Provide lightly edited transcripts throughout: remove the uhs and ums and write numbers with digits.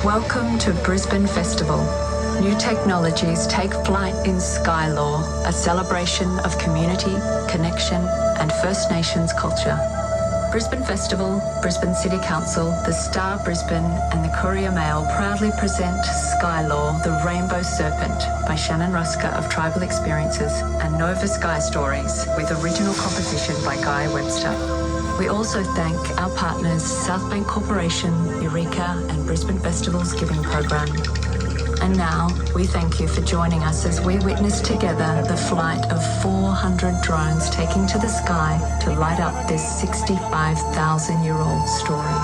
Welcome to Brisbane Festival. New technologies take flight in Skylaw, a celebration of community, connection and First Nations culture. Brisbane Festival, Brisbane City Council, the Star Brisbane and the Courier Mail proudly present Skylaw, the Rainbow Serpent by Shannon Ruska of Tribal Experiences and Nova Sky Stories with original composition by Guy Webster. We also thank our partners Southbank Corporation, Eureka and Brisbane Festival's Giving Program. And now we thank you for joining us as we witness together the flight of 400 drones taking to the sky to light up this 65,000-year-old story.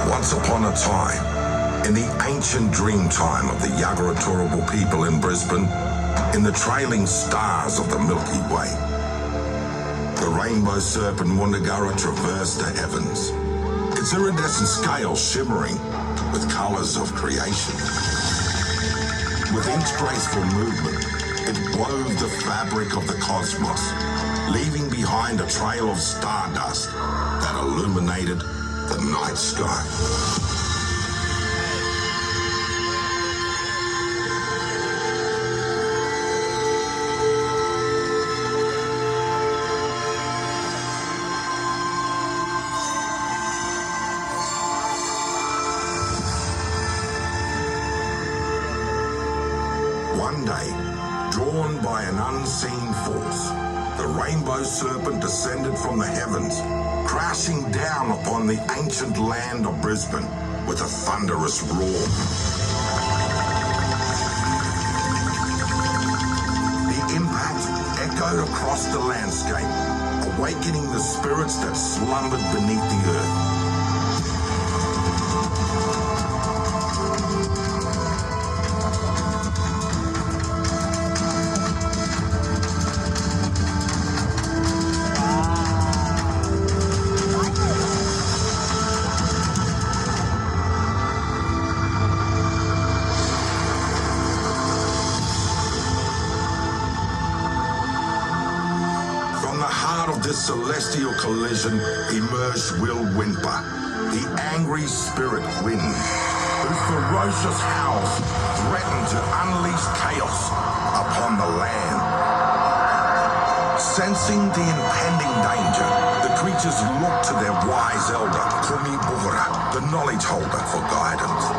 Once upon a time, in the ancient dream time of the Yagara-Turrbal people in Brisbane, in the trailing stars of the Milky Way, the Rainbow Serpent Wundagara traversed the heavens, its iridescent scales shimmering with colours of creation. With each graceful movement, it wove the fabric of the cosmos, leaving behind a trail of stardust that illuminated the night sky. One day, drawn by an unseen force, the Rainbow Serpent descended from the heavens, crashing down upon the ancient land of Brisbane with a thunderous roar. The impact echoed across the landscape, awakening the spirits that slumbered beneath the earth. This celestial collision emerged Will Wimper, the angry spirit wind, whose ferocious howls threatened to unleash chaos upon the land. Sensing the impending danger, the creatures looked to their wise elder, Kumi Buhura, the knowledge holder, for guidance.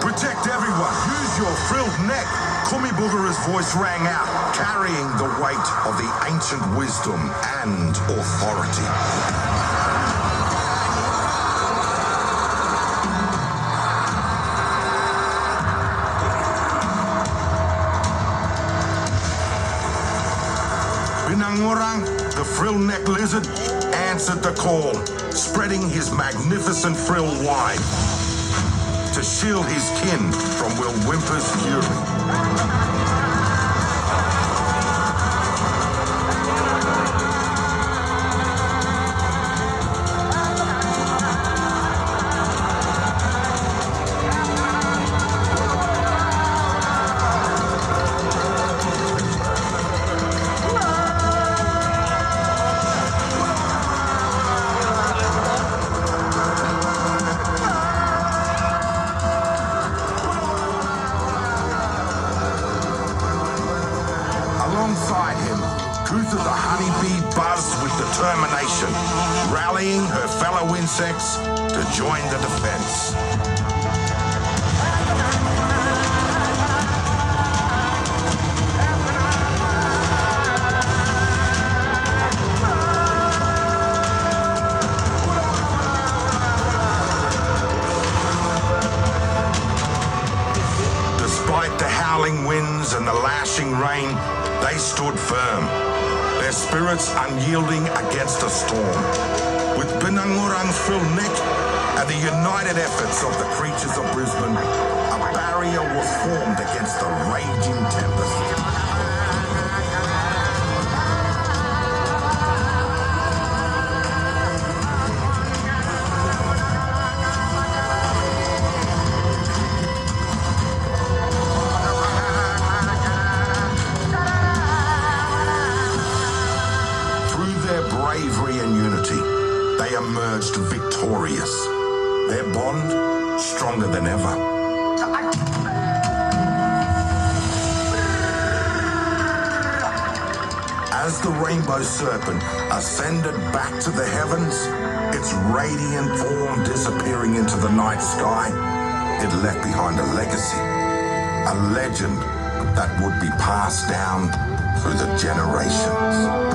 Protect everyone, use your frilled neck. Kumi Buhura's voice rang out, carrying the weight of the ancient wisdom and authority. Binangurang, the frill-neck lizard, answered the call, spreading his magnificent frill wide to shield his kin from Will Wimper's fury. Alongside him, Kutha the honeybee buzzed with determination, rallying her fellow insects to join the defense. rushing rain, they stood firm, their spirits unyielding against a storm. With Binangurang Phil Nick and the united efforts of the creatures of Brisbane, a barrier was formed against the raging tempest. Bravery and unity, they emerged victorious, their bond stronger than ever. As the rainbow serpent ascended back to the heavens, its radiant form disappearing into the night sky, it left behind a legacy, a legend that would be passed down through the generations.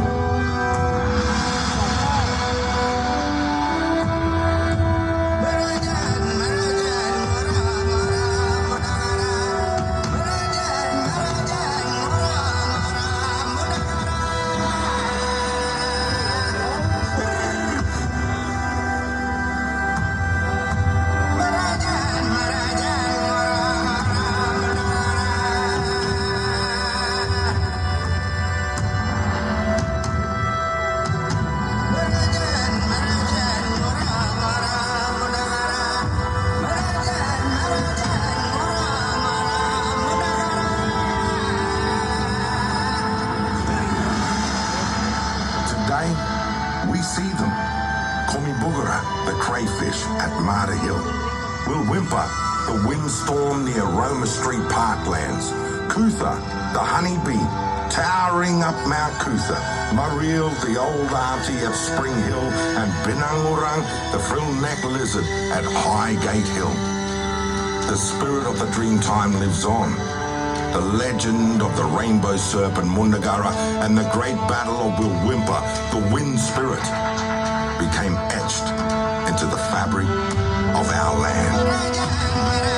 We see them. Komibugara, the crayfish at Marta Hill. Will Whimper, the windstorm near Roma Street Parklands. Cootha, the honeybee, towering up Mount Cootha. Mariel, the old auntie at Spring Hill. And Binangurang, the frill-neck lizard at Highgate Hill. The spirit of the Dreamtime lives on. The legend of the rainbow serpent Mundagara and the great battle of Will Whimper, the wind spirit, became etched into the fabric of our land.